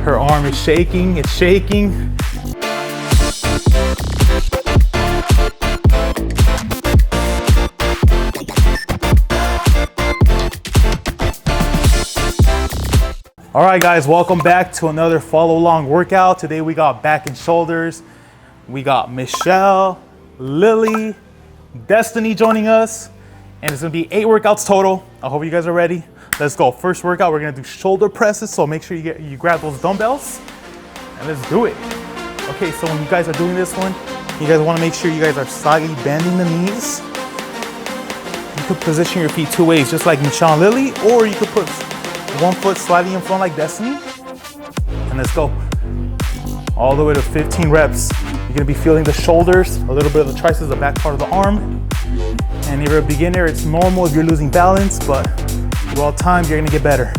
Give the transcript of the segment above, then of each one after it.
Her arm is shaking, it's shaking. All right guys, welcome back to another follow along workout. Today we got back and shoulders. We got Michelle, Lily, Destiny joining us, and it's gonna be 8 workouts total. I hope you guys are ready. Let's go. First workout, we're gonna do shoulder presses, so make sure you grab those dumbbells and let's do it. Okay, so when you guys are doing this one, you guys wanna make sure you guys are slightly bending the knees. You could position your feet 2 ways, just like Michelle and Lily, or you could put 1 foot slightly in front like Destiny. And let's go. All the way to 15 reps. You're gonna be feeling the shoulders, a little bit of the triceps, the back part of the arm. And if you're a beginner, it's normal if you're losing balance, but throughout time, you're gonna get better.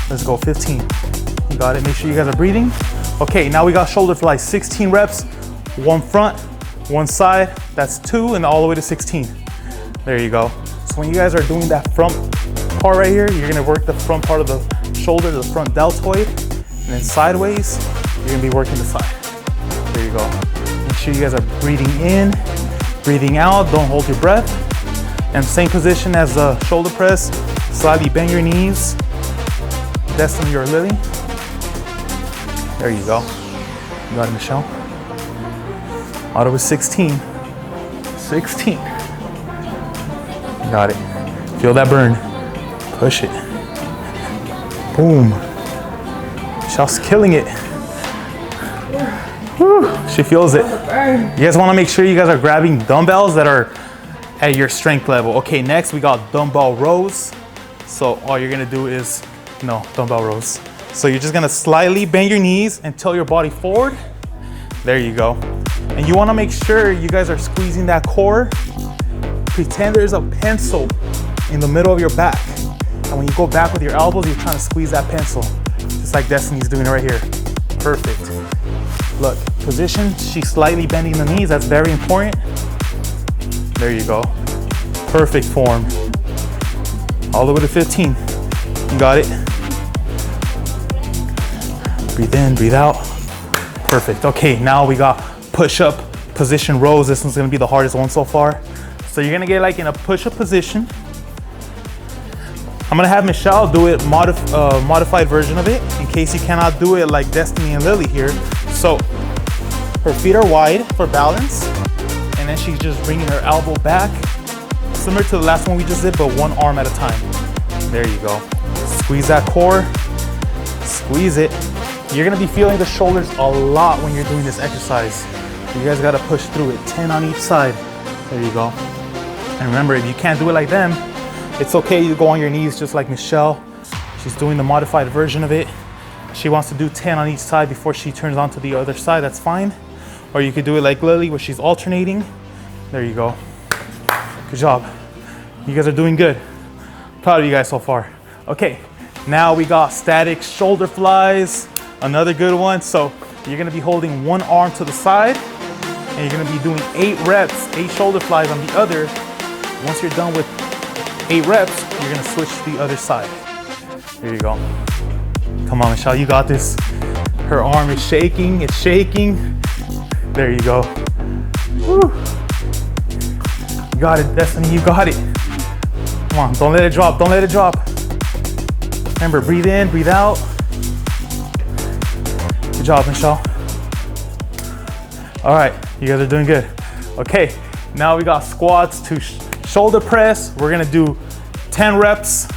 Let's go, 15. You got it, make sure you guys are breathing. Okay, now we got shoulder flies, 16 reps, 1 front, 1 side, that's 2, and all the way to 16. There you go. So when you guys are doing that front part right here, you're gonna work the front part of the shoulder, the front deltoid, and then sideways, you're gonna be working the side. There you go. Make sure you guys are breathing in, breathing out, don't hold your breath. And same position as the shoulder press, slightly bend your knees. Destiny or Lily. There you go. You got it, Michelle. Auto was 16. 16. You got it. Feel that burn. Push it. Boom. Michelle's killing it. Whew, she feels it. You guys want to make sure you guys are grabbing dumbbells that are at your strength level. Okay, next we got dumbbell rows. So all you're gonna do is, dumbbell rows. So you're just gonna slightly bend your knees and tilt your body forward. There you go. And you wanna make sure you guys are squeezing that core. Pretend there's a pencil in the middle of your back. And when you go back with your elbows, you're trying to squeeze that pencil. Just like Destiny's doing right here. Perfect. Look, position, she's slightly bending the knees, that's very important. There you go. Perfect form. All the way to 15. You got it. Breathe in, breathe out. Perfect. Okay, now we got push-up position rows. This one's gonna be the hardest one so far. So you're gonna get like in a push-up position. I'm gonna have Michelle do it, modified version of it, in case you cannot do it like Destiny and Lily here. So her feet are wide for balance, and then she's just bringing her elbow back, similar to the last one we just did, but 1 arm at a time. There you go. Squeeze that core, squeeze it. You're gonna be feeling the shoulders a lot when you're doing this exercise. You guys gotta push through it, 10 on each side. There you go. And remember, if you can't do it like them, it's okay to go on your knees just like Michelle. She's doing the modified version of it. She wants to do 10 on each side before she turns on to the other side, that's fine. Or you could do it like Lily, where she's alternating. There you go. Good job. You guys are doing good. Proud of you guys so far. Okay, now we got static shoulder flies. Another good one. So you're gonna be holding 1 arm to the side, and you're gonna be doing 8 reps, 8 shoulder flies on the other. Once you're done with 8 reps, you're gonna switch to the other side. There you go. Come on, Michelle, you got this. Her arm is shaking, it's shaking. There you go. Woo. You got it, Destiny, you got it. Come on, don't let it drop, don't let it drop. Remember, breathe in, breathe out. Good job, Michelle. All right, you guys are doing good. Okay, now we got squats to shoulder press. We're gonna do 10 reps.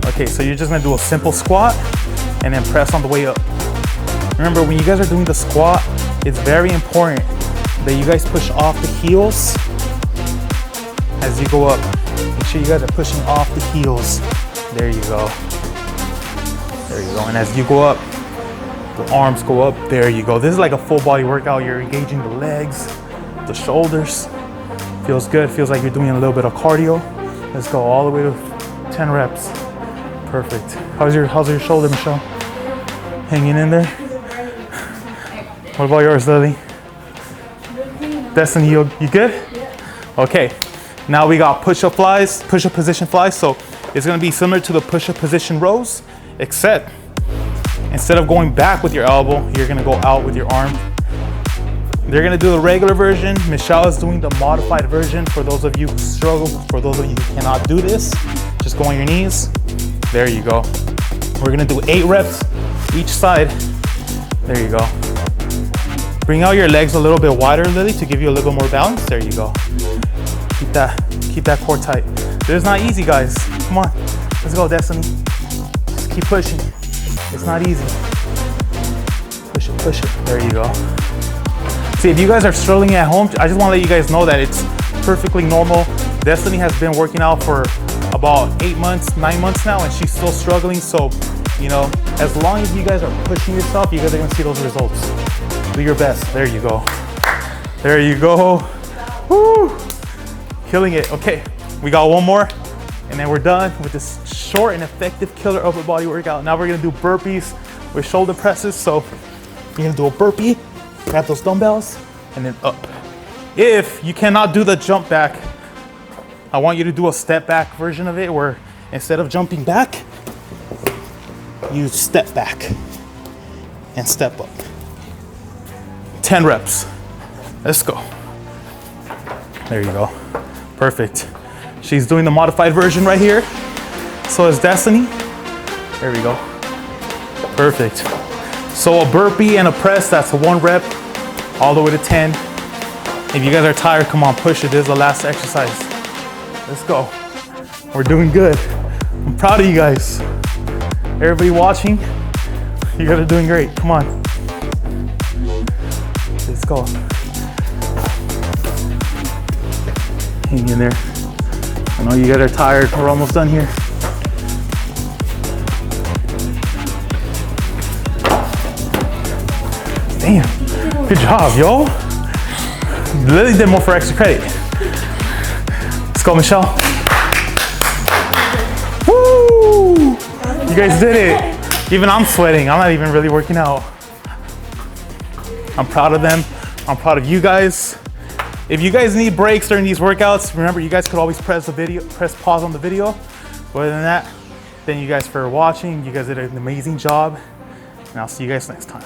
Okay, so you're just gonna do a simple squat and then press on the way up. Remember, when you guys are doing the squat, it's very important that you guys push off the heels as you go up. Make sure you guys are pushing off the heels. There you go. There you go. And as you go up, the arms go up. There you go. This is like a full body workout. You're engaging the legs, the shoulders. Feels good. Feels like you're doing a little bit of cardio. Let's go all the way to 10 reps. Perfect. How's your shoulder, Michelle? Hanging in there? What about yours, Lily? Destiny, you good? Okay. Now we got push-up flies, push-up position flies. So it's gonna be similar to the push-up position rows, except instead of going back with your elbow, you're gonna go out with your arm. They're gonna do the regular version. Michelle is doing the modified version. For those of you who struggle, for those of you who cannot do this, just go on your knees. There you go. We're gonna do 8 reps each side. There you go. Bring out your legs a little bit wider, Lily, to give you a little bit more balance. There you go. Keep that core tight. This is not easy, guys. Come on, let's go, Destiny. Just keep pushing. It's not easy. Push it, push it. There you go. See, if you guys are struggling at home, I just want to let you guys know that it's perfectly normal. Destiny has been working out for about 8 months, 9 months now, and she's still struggling. So, you know, as long as you guys are pushing yourself, you guys are gonna see those results. Do your best. There you go. There you go. Woo! Killing it. Okay, we got one more, and then we're done with this short and effective killer upper body workout. Now we're gonna do burpees with shoulder presses. So you're gonna do a burpee, grab those dumbbells, and then up. If you cannot do the jump back, I want you to do a step back version of it, where instead of jumping back, you step back and step up. 10 reps. Let's go. There you go. Perfect. She's doing the modified version right here. So is Destiny. There we go. Perfect. So a burpee and a press, that's a 1 rep, all the way to 10. If you guys are tired, come on, push it. This is the last exercise. Let's go. We're doing good. I'm proud of you guys. Everybody watching, you guys are doing great. Come on. Let's go. Hang in there. I know you guys are tired. We're almost done here. Damn. Good job, yo. Lily did more for extra credit. Let's go, Michelle. Woo! You guys did it. Even I'm sweating. I'm not even really working out. I'm proud of them. I'm proud of you guys. If you guys need breaks during these workouts, remember you guys could always press pause on the video. But other than that, thank you guys for watching. You guys did an amazing job, and I'll see you guys next time.